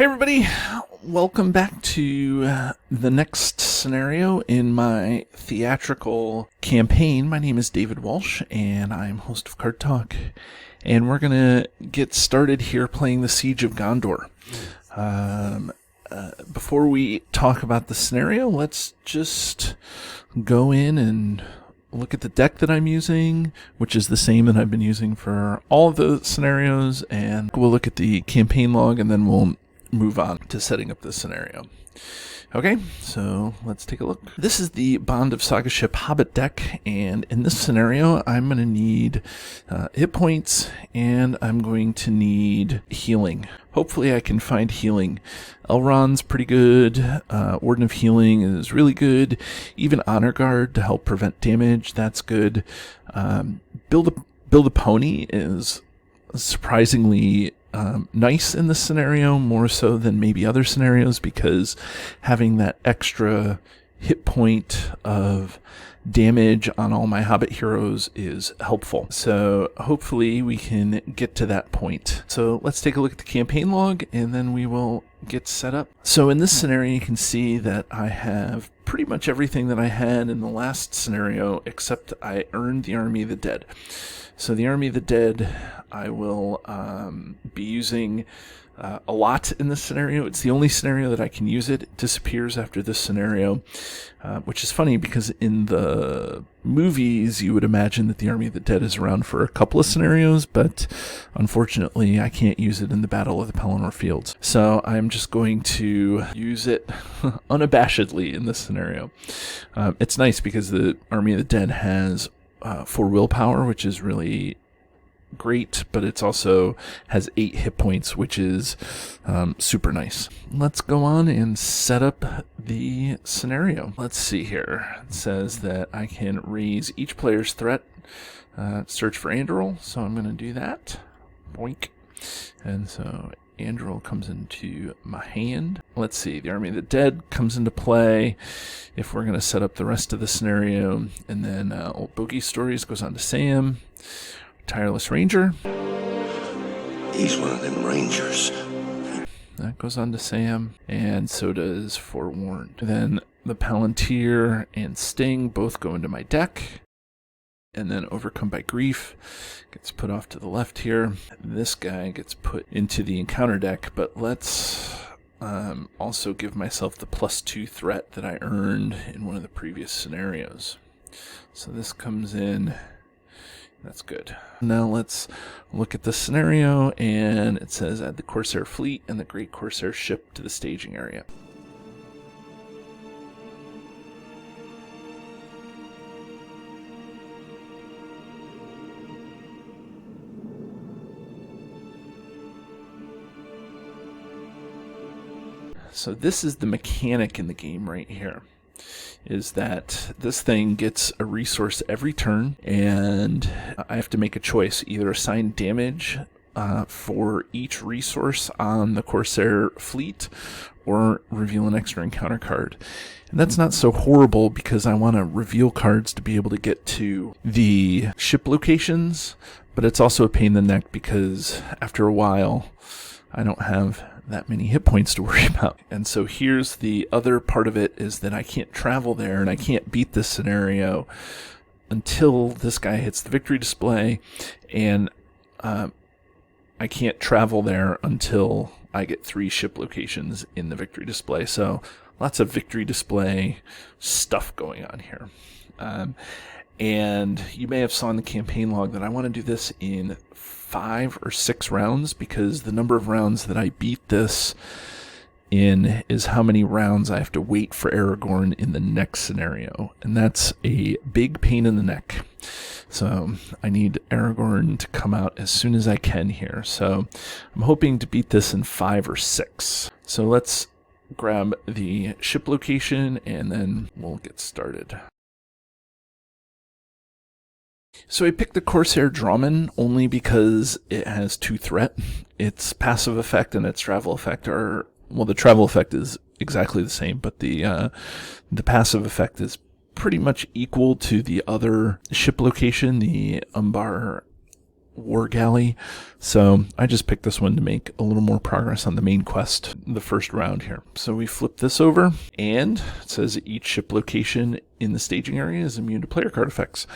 Hey everybody, welcome back to the next scenario in my theatrical campaign. My name is David Walsh and I'm host of Card Talk, and we're going to get started here playing the Siege of Gondor. Before we talk about the scenario, let's just go in and look at the deck that I'm using, which is the same that I've been using for all of the scenarios, and we'll look at the campaign log and then we'll move on to setting up this scenario. Okay, so let's take a look. This is the Bond of Saga Ship Hobbit deck, and in this scenario, I'm going to need hit points, and I'm going to need healing. Hopefully I can find healing. Elrond's pretty good. Warden of Healing is really good. Even Honor Guard to help prevent damage, that's good. Build a Pony is surprisingly nice in this scenario, more so than maybe other scenarios, because having that extra hit point of damage on all my Hobbit heroes is helpful. So hopefully we can get to that point. So let's take a look at the campaign log and then we will get set up. So in this scenario, you can see that I have pretty much everything that I had in the last scenario, except I earned the Army of the Dead. So the Army of the Dead, I will be using a lot in this scenario. It's the only scenario that I can use it. It disappears after this scenario, which is funny because in the movies you would imagine that the Army of the Dead is around for a couple of scenarios, but unfortunately I can't use it in the Battle of the Pelennor Fields. So I'm just going to use it unabashedly in this scenario. It's nice because the Army of the Dead has 4 willpower, which is really great, but it's also has 8 hit points, which is super nice. Let's go on and set up the scenario. Let's see here. It says that I can raise each player's threat, search for Andoril, so I'm going to do that. Boink. And so Andoril comes into my hand. Let's see, the Army of the Dead comes into play if we're going to set up the rest of the scenario. And then Old Bogey Stories goes on to Sam. Tireless Ranger. He's one of them rangers. That goes on to Sam, and so does Forewarned. Then the Palantir and Sting both go into my deck. And then Overcome by Grief gets put off to the left here. This guy gets put into the encounter deck, but let's also give myself the +2 threat that I earned in one of the previous scenarios. So this comes in. That's good. Now let's look at the scenario, and it says add the Corsair fleet and the Great Corsair ship to the staging area. So this is the mechanic in the game right here, is that this thing gets a resource every turn, and I have to make a choice, either assign damage for each resource on the Corsair fleet or reveal an extra encounter card. And that's not so horrible because I want to reveal cards to be able to get to the ship locations, but it's also a pain in the neck because after a while I don't have that many hit points to worry about. And so here's the other part of it, is that I can't travel there and I can't beat this scenario until this guy hits the victory display, and I can't travel there until I get 3 ship locations in the victory display. So lots of victory display stuff going on here. And you may have saw in the campaign log that I want to do this in 5 or 6 rounds, because the number of rounds that I beat this in is how many rounds I have to wait for Aragorn in the next scenario. And that's a big pain in the neck. So I need Aragorn to come out as soon as I can here. So I'm hoping to beat this in 5 or 6. So let's grab the ship location and then we'll get started. So I picked the Corsair Drawman only because it has 2 threat. Its passive effect and its travel effect are, well, the travel effect is exactly the same, but the passive effect is pretty much equal to the other ship location, the Umbar war galley. So I just picked this one to make a little more progress on the main quest the first round here. So we flip this over, and it says each ship location in the staging area is immune to player card effects.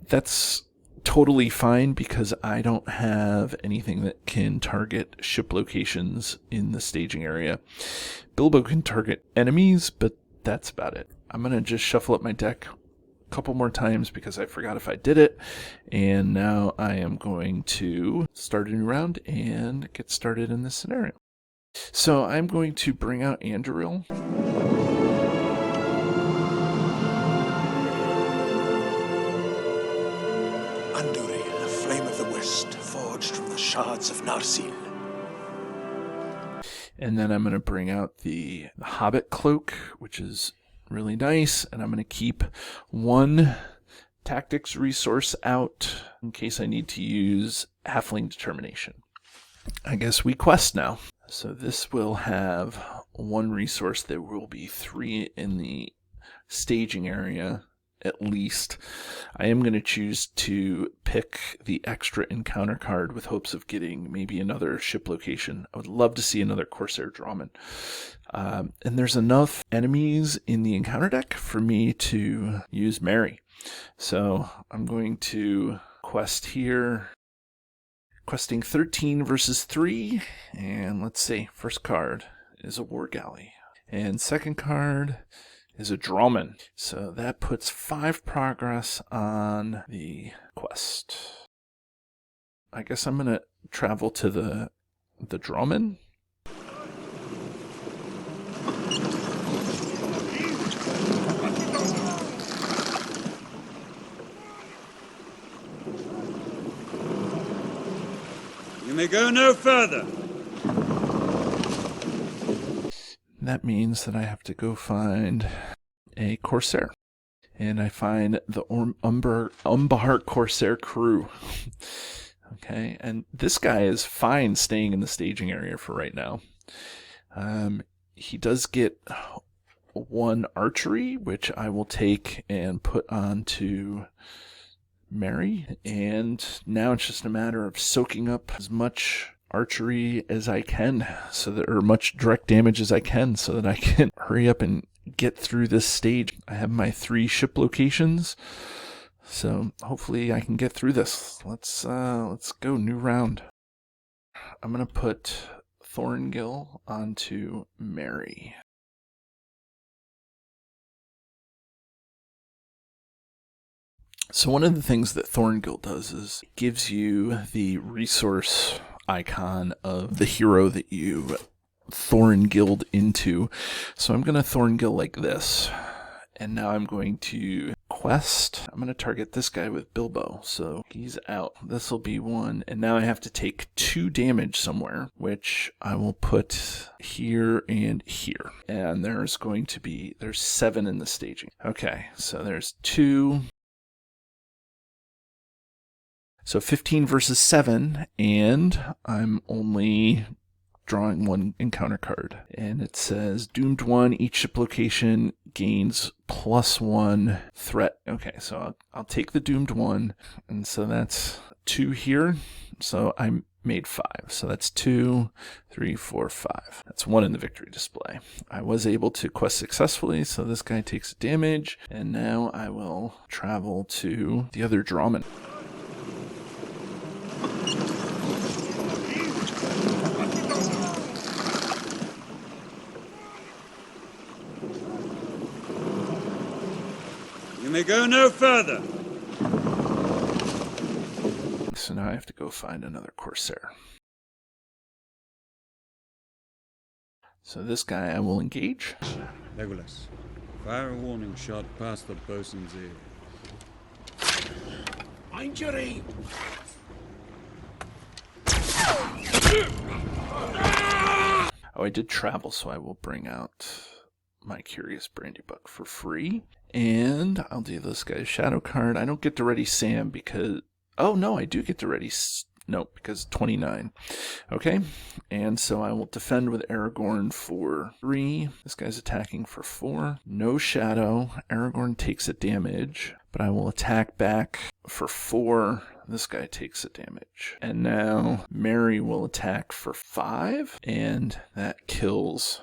That's totally fine because I don't have anything that can target ship locations in the staging area. Bilbo can target enemies, but that's about it. I'm going to just shuffle up my deck a couple more times because I forgot if I did it. And now I am going to start a new round and get started in this scenario. So I'm going to bring out Anduril. Anduri, a flame of the west, forged from the shards of Narsil. And then I'm going to bring out the Hobbit Cloak, which is really nice. And I'm going to keep one tactics resource out in case I need to use Halfling Determination. I guess we quest now. So this will have one resource. There will be 3 in the staging area, at least. I am going to choose to pick the extra encounter card with hopes of getting maybe another ship location. I would love to see another Corsair Drawman. And there's enough enemies in the encounter deck for me to use Merry. So I'm going to quest here. Questing 13 versus 3. And let's see. First card is a War Galley. And second card is a Drawman. So that puts 5 progress on the quest. I guess I'm going to travel to the Drawman. You may go no further. That means that I have to go find a Corsair. And I find the Umbar Corsair crew. Okay, and this guy is fine staying in the staging area for right now. He does get 1 archery, which I will take and put onto Merry. And now it's just a matter of soaking up as much archery as I can, or much direct damage as I can, so that I can hurry up and get through this stage. I have my 3 ship locations, so hopefully I can get through this. Let's go, new round. I'm gonna put Thorngill onto Merry. So one of the things that Thorngill does is it gives you the resource icon of the hero that you Thorngilled into. So I'm going to Thorngill like this. And now I'm going to quest. I'm going to target this guy with Bilbo. So he's out. This will be 1. And now I have to take 2 damage somewhere, which I will put here and here. And there's 7 in the staging. Okay, so there's 2. So 15 versus 7, and I'm only drawing 1 encounter card. And it says, Doomed 1, each ship location gains +1 threat. Okay, so I'll take the Doomed 1, and so that's 2 here. So I made 5. So that's 2, 3, 4, 5. That's 1 in the victory display. I was able to quest successfully, so this guy takes damage, and now I will travel to the other Drawman. You may go no further. So now I have to go find another Corsair. So this guy I will engage. Legolas, fire a warning shot past the bosun's ear. Mind your aim. Oh, I did travel, so I will bring out my Curious Brandy Buck for free. And I'll do this guy's shadow card. I don't get to ready Sam because... Oh, no, I do get to ready... No, because 29. Okay, and so I will defend with Aragorn for 3. This guy's attacking for 4. No shadow. Aragorn takes a damage, but I will attack back for 4. This guy takes a damage. And now Mary will attack for 5, and that kills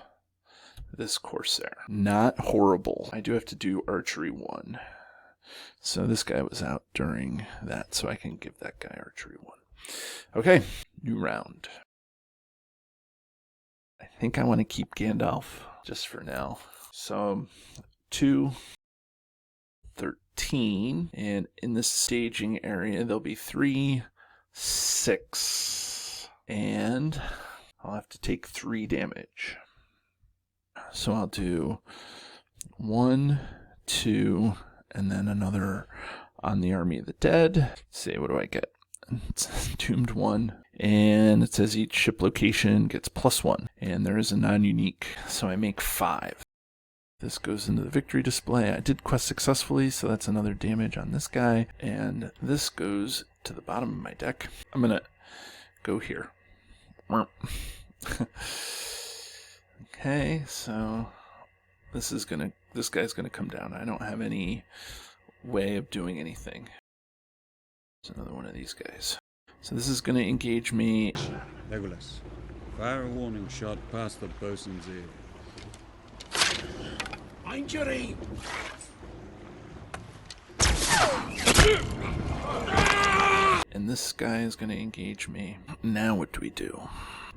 this Corsair. Not horrible. I do have to do archery 1. So this guy was out during that, so I can give that guy archery 1. Okay, new round. I think I want to keep Gandalf just for now. So 2, 13, and in the staging area there'll be 3, 6, and I'll have to take 3 damage. So I'll do 1, 2, and then another on the Army of the Dead. Let's see, what do I get? It's Doomed 1, and it says each ship location gets +1, and there is a non-unique, so I make 5. This goes into the victory display. I did quest successfully, so that's another damage on this guy, and this goes to the bottom of my deck. I'm gonna go here. Okay, so this guy's gonna come down. I don't have any way of doing anything. There's another one of these guys. So this is gonna engage me. Legolas, fire a warning shot past the bosun's ear. Injury! And this guy is gonna engage me. Now what do we do?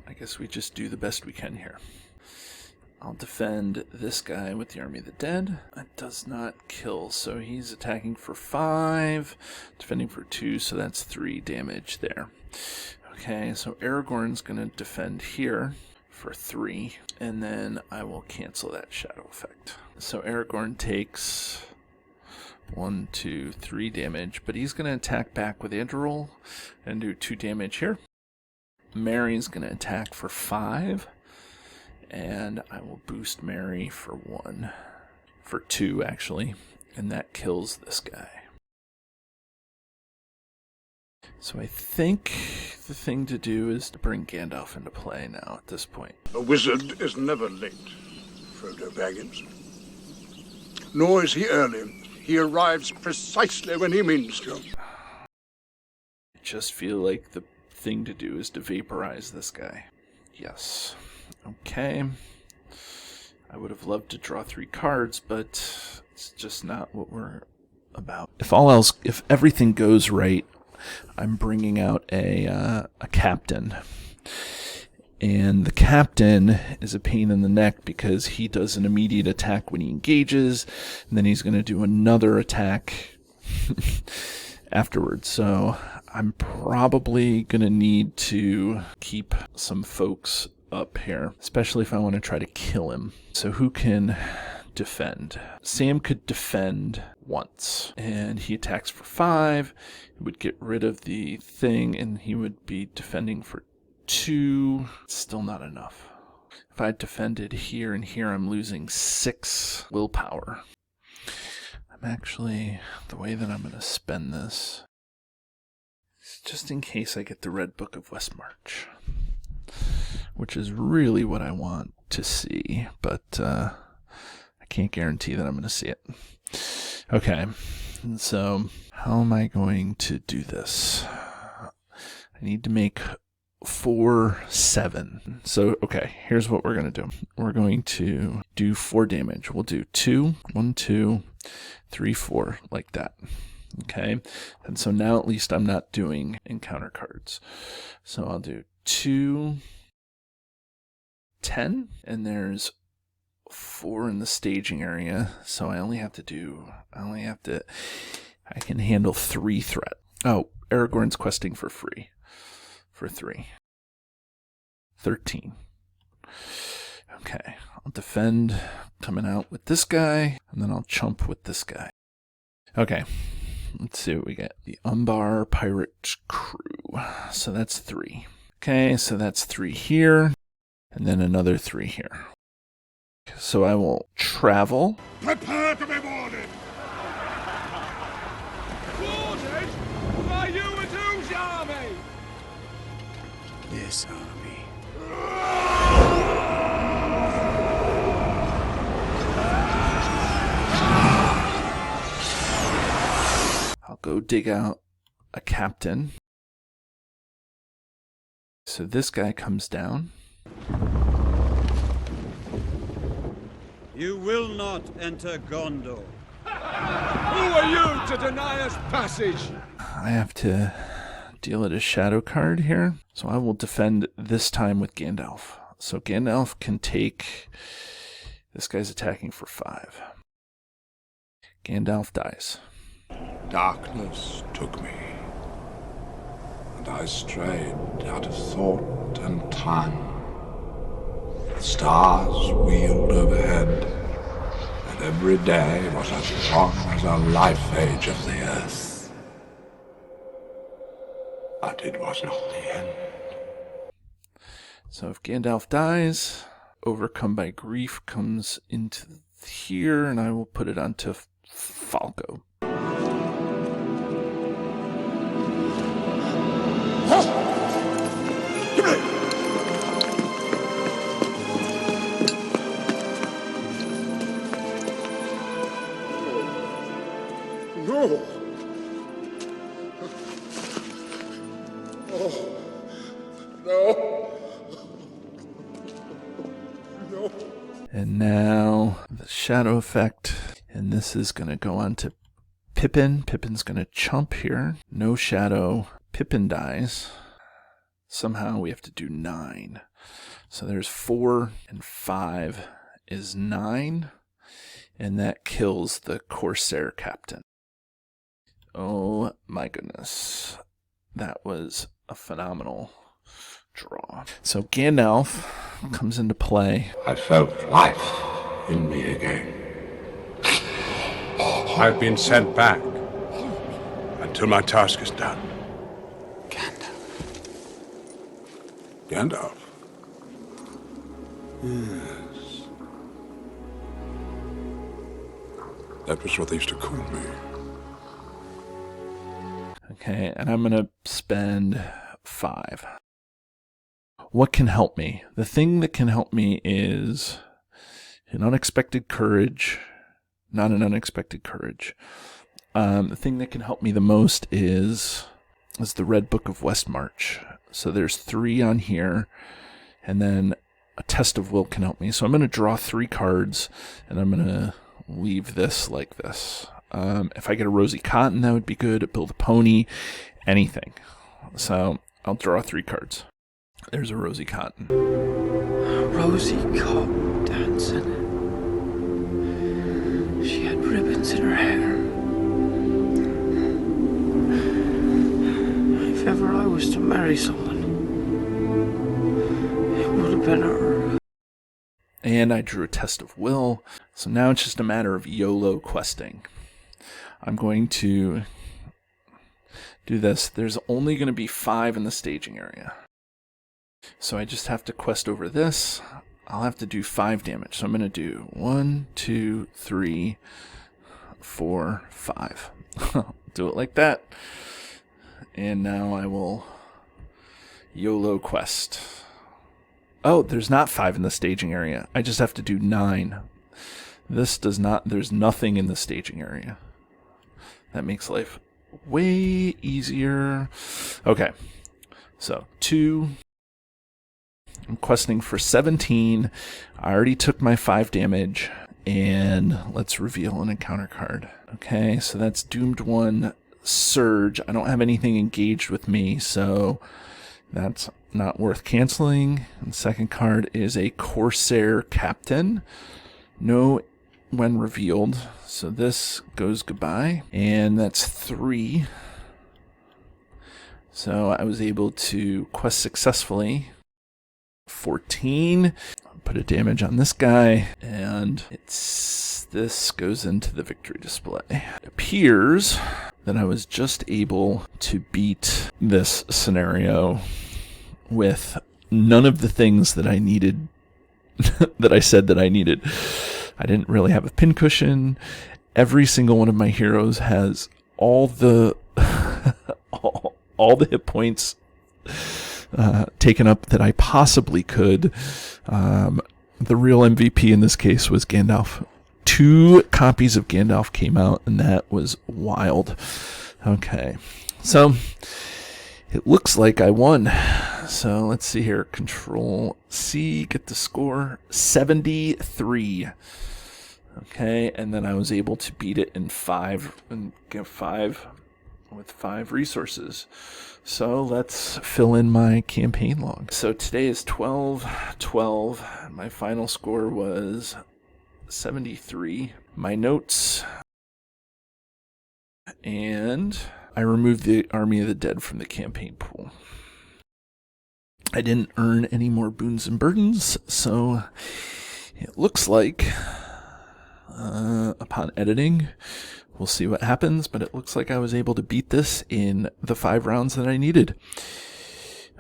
I guess we just do the best we can here. I'll defend this guy with the Army of the Dead. That does not kill, so he's attacking for 5, defending for 2, so that's 3 damage there. Okay, so Aragorn's going to defend here for 3, and then I will cancel that shadow effect. So Aragorn takes 1, 2, 3 damage, but he's going to attack back with Anduril and do 2 damage here. Mary's going to attack for 5. And I will boost Mary for 1. For 2, actually. And that kills this guy. So I think the thing to do is to bring Gandalf into play now at this point. A wizard is never late, Frodo Baggins. Nor is he early. He arrives precisely when he means to. I just feel like the thing to do is to vaporize this guy. Yes. Okay. I would have loved to draw 3 cards, but it's just not what we're about. If everything goes right, I'm bringing out a captain. And the captain is a pain in the neck because he does an immediate attack when he engages, and then he's going to do another attack afterwards. So I'm probably going to need to keep some folks up here, especially if I want to try to kill him. So who can defend? Sam could defend once, and he attacks for 5. He would get rid of the thing, and he would be defending for 2. Still not enough. If I defended here and here, I'm losing 6 willpower. I'm actually, the way that I'm going to spend this is just in case I get the Red Book of Westmarch, which is really what I want to see, but I can't guarantee that I'm going to see it. Okay, and so how am I going to do this? I need to make 4, 7. So, okay, here's what we're going to do. We're going to do 4 damage. We'll do 2, 1, 2, 3, 4, like that. Okay, and so now at least I'm not doing encounter cards. So I'll do 2, 10, and there's 4 in the staging area, so I can handle 3 threat. Oh, Aragorn's questing for free. For 3. 13. Okay, I'll defend coming out with this guy, and then I'll chump with this guy. Okay, let's see what we get. The Umbar Pirate Crew. So that's 3. Okay, so that's 3 here, and then another 3 here. So I will travel. Prepare to be boarded! Boarded? By you and whose army? This army. go dig out a captain. So this guy comes down. You will not enter Gondor. Who are you to deny us passage? I have to deal it a shadow card here. So I will defend this time with Gandalf. So Gandalf can take... This guy's attacking for 5. Gandalf dies. Darkness took me, and I strayed out of thought and time. The stars wheeled overhead, and every day was as long as a life age of the earth. But it was not the end. So if Gandalf dies, Overcome by Grief comes into here, and I will put it onto Falco. No! Oh, no! No! And now the shadow effect, and this is going to go on to Pippin. Pippin's going to chump here. No shadow. Pippin dies. Somehow we have to do 9. So there's 4 and 5 is 9. And that kills the Corsair captain. Oh my goodness. That was a phenomenal draw. So Gandalf comes into play. I felt life in me again. I've been sent back until my task is done. Gandalf? Yes. That was what they used to call me. Okay, and I'm going to spend 5. What can help me? The thing that can help me is an unexpected courage, not an unexpected courage. The thing that can help me the most is the Red Book of Westmarch. So there's 3 on here, and then a Test of Will can help me. So I'm going to draw 3 cards, and I'm going to leave this like this. If I get a Rosy Cotton, that would be good. Build a pony, anything. So I'll draw 3 cards. There's a Rosy Cotton. Rosie Cotton dancing. She had ribbons in her hair. If ever I was to marry someone, it would have been her. And I drew a Test of Will. So now it's just a matter of YOLO questing. I'm going to do this. There's only going to be 5 in the staging area. So I just have to quest over this. I'll have to do 5 damage. So I'm going to do 1, 2, 3, 4, 5. Do it like that. And now I will YOLO quest. Oh, there's not 5 in the staging area. I just have to do 9. This does not, there's nothing in the staging area. That makes life way easier. Okay, so 2. I'm questing for 17. I already took my 5 damage, and let's reveal an encounter card. Okay, so that's Doomed 1 Surge. I don't have anything engaged with me, so that's not worth canceling. And the second card is a Corsair Captain. No when revealed. So this goes goodbye. And that's 3. So I was able to quest successfully. 14. Put a damage on this guy. And this goes into the victory display. It appears that I was just able to beat this scenario with none of the things that I needed, that I said that I needed. I didn't really have a pincushion. Every single one of my heroes has all the all the hit points taken up that I possibly could. The real MVP in this case was Gandalf. 2 copies of Gandalf came out, and that was wild. Okay, so it looks like I won. So let's see here. Control C, get the score 73. Okay, and then I was able to beat it in 5 and get 5 with 5 resources. So let's fill in my campaign log. So today is 12/12. My final score was 73. My notes, and I removed the Army of the Dead from the campaign pool. I didn't earn any more boons and burdens, so it looks like upon editing, we'll see what happens, but it looks like I was able to beat this in the 5 rounds that I needed.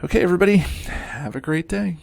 Okay, everybody, have a great day.